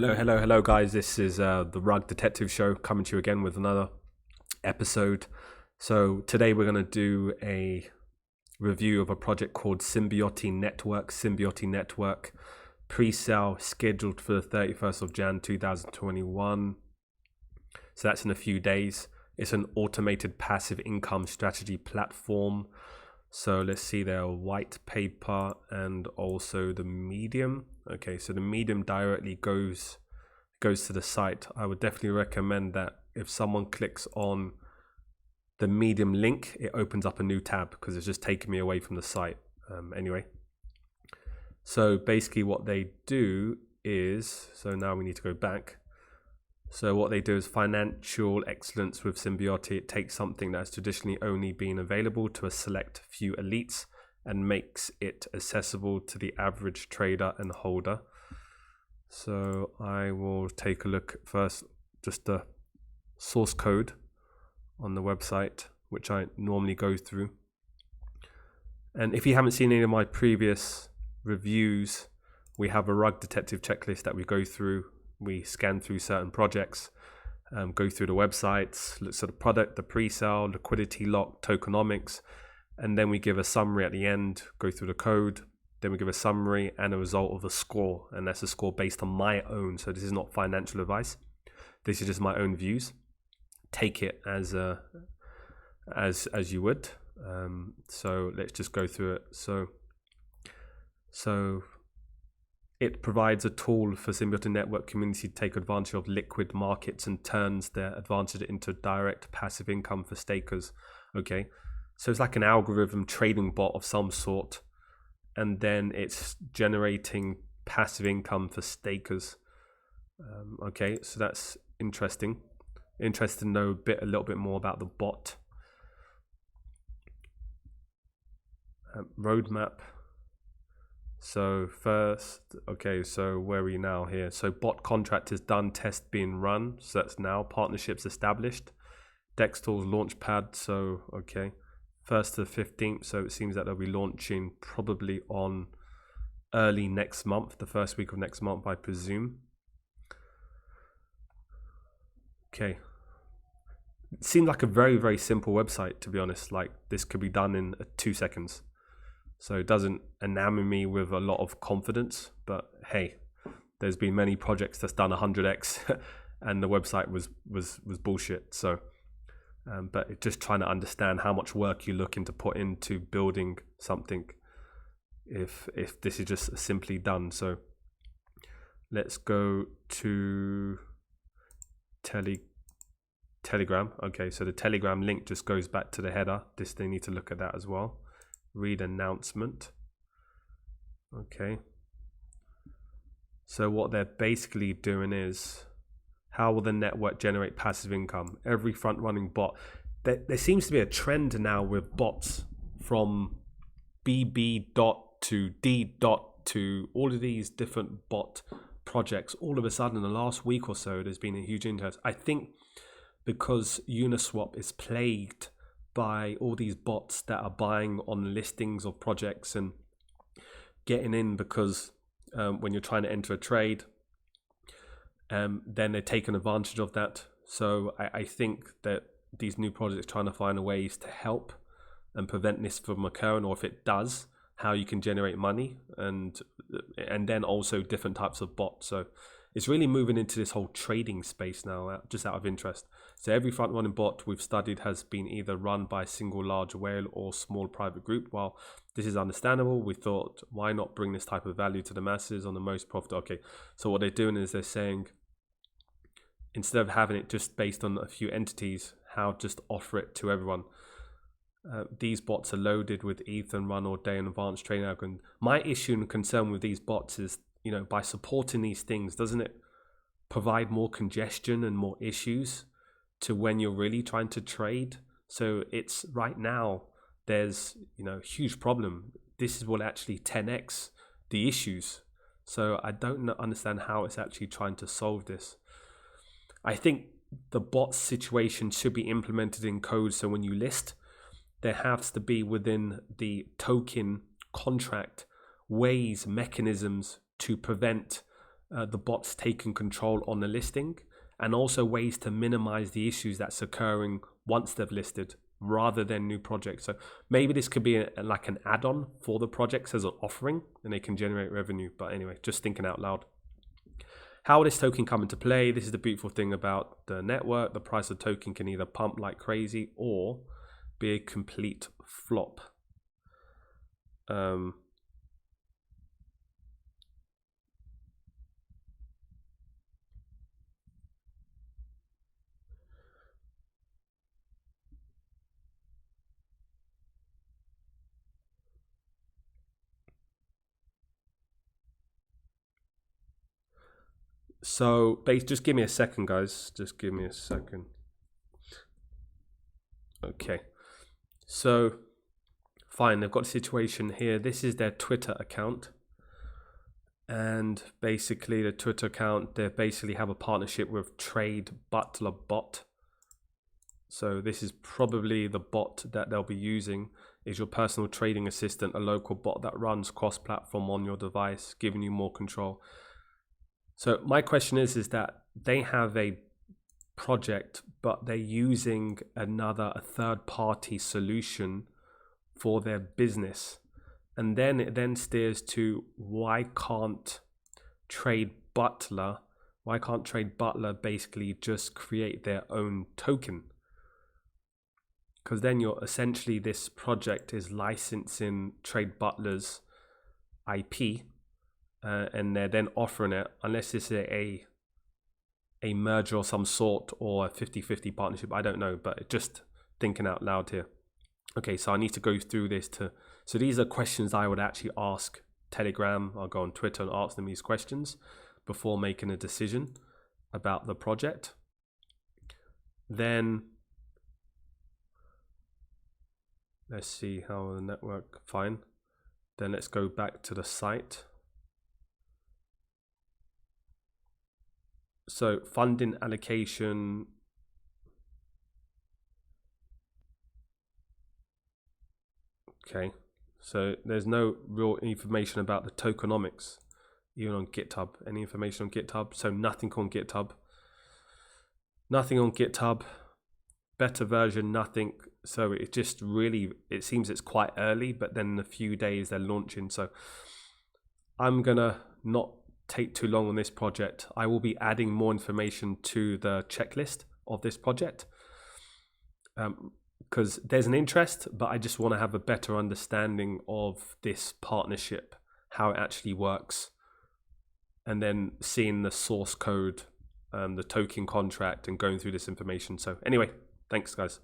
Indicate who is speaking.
Speaker 1: Hello, guys. This is the Rug Detective Show coming to you again with another episode. So today we're going to do a review of a project called Symbiote Network. Symbiote Network pre-sale scheduled for the 31st of Jan 2021. So that's in a few days. It's an automated passive income strategy platform. So let's see their white paper and also the Medium. Okay, so the Medium directly goes to the site. I would definitely recommend that if someone clicks on the Medium link, it opens up a new tab because it's just taking me away from the site. Anyway, so basically what they do is, so now we need to go back. So what they do is financial excellence with Symbiote. It takes something that's traditionally only been available to a select few elites and makes it accessible to the average trader and holder. So I will take a look first, just the source code on the website, which I normally go through. And if you haven't seen any of my previous reviews, we have a Rug Detective checklist that we go through. We scan through certain projects, go through the websites, look at the product, the pre-sale, liquidity lock, tokenomics, and then we give a summary at the end, go through the code, then we give a summary and a result of a score, and that's a score based on my own. So this is not financial advice. This is just my own views. Take it as you would. So let's just go through it. So it provides a tool for Symbiote Network community to take advantage of liquid markets and turns their advantage into direct passive income for stakers. Okay, so it's like an algorithm trading bot of some sort, and then it's generating passive income for stakers. Okay, so that's interesting. Interested to know a little bit more about the bot. Roadmap. So first, okay, so where are we now here? So bot contract is done, test being run. So that's now partnerships established. Dextal's launchpad. So, okay, 1st to the 15th. So it seems that they'll be launching probably on early next month, the first week of next month, I presume. Okay. It seemed like a very, very simple website, to be honest. Like this could be done in 2 seconds. So it doesn't enamor me with a lot of confidence, but hey, there's been many projects that's done 100x and the website was bullshit. So, but it's just trying to understand how much work you're looking to put into building something if this is just simply done. So let's go to Telegram. Okay, so the Telegram link just goes back to the header. They need to look at that as well. Read announcement. Okay, so what they're basically doing is, how will the network generate passive income? Every front running bot, there seems to be a trend now with bots, from BB dot to D dot to all of these different bot projects. All of a sudden in the last week or so there's been a huge interest. I think because Uniswap is plagued by all these bots that are buying on listings of projects and getting in, because when you're trying to enter a trade, then they're taking advantage of that. So I think that these new projects are trying to find ways to help and prevent this from occurring, or if it does, how you can generate money, and then also different types of bots. So it's really moving into this whole trading space now, just out of interest. So every front running bot we've studied has been either run by a single large whale or small private group. While this is understandable, we thought, why not bring this type of value to the masses on the most profitable? Okay, so what they're doing is they're saying, instead of having it just based on a few entities, how just offer it to everyone. These bots are loaded with ETH and run all day in advanced trading algorithm. My issue and concern with these bots is, by supporting these things, doesn't it provide more congestion and more issues to when you're really trying to trade? So it's right now there's huge problem. This will actually 10x the issues. So I don't understand how it's actually trying to solve this. I think the bot situation should be implemented in code. So when you list, there has to be within the token contract ways, mechanisms to prevent the bots taking control on the listing, and also ways to minimize the issues that's occurring once they've listed rather than new projects. So maybe this could be like an add-on for the projects as an offering, and they can generate revenue. But anyway, just thinking out loud. How will this token come into play? This is the beautiful thing about the network. The price of token can either pump like crazy or be a complete flop. So just give me a second, guys. Just give me a second. Okay. So fine, they've got a situation here. This is their Twitter account. And basically the Twitter account, they basically have a partnership with Trade Butler bot. So this is probably the bot that they'll be using, is your personal trading assistant, a local bot that runs cross-platform on your device, giving you more control. So my question is that they have a project, but they're using a third-party solution for their business. And then it then steers to why can't Trade Butler basically just create their own token? Because then you're essentially, this project is licensing Trade Butler's IP, and they're then offering it, unless it's a merger of some sort or a 50-50 partnership, I don't know, but just thinking out loud here. Okay, so I need to go through this so these are questions I would actually ask Telegram. I'll go on Twitter and ask them these questions before making a decision about the project. Then let's see how the network, fine. Then let's go back to the site. So funding allocation. Okay, so there's no real information about the tokenomics, even on GitHub. Any information on GitHub? So nothing on GitHub. Nothing on GitHub. Beta version, nothing. So it just really, it seems it's quite early, but then in a few days they're launching. So I'm gonna not take too long on this project. I will be adding more information to the checklist of this project, because there's an interest, but I just want to have a better understanding of this partnership, how it actually works, and then seeing the source code, the token contract, and going through this information. So anyway, thanks guys.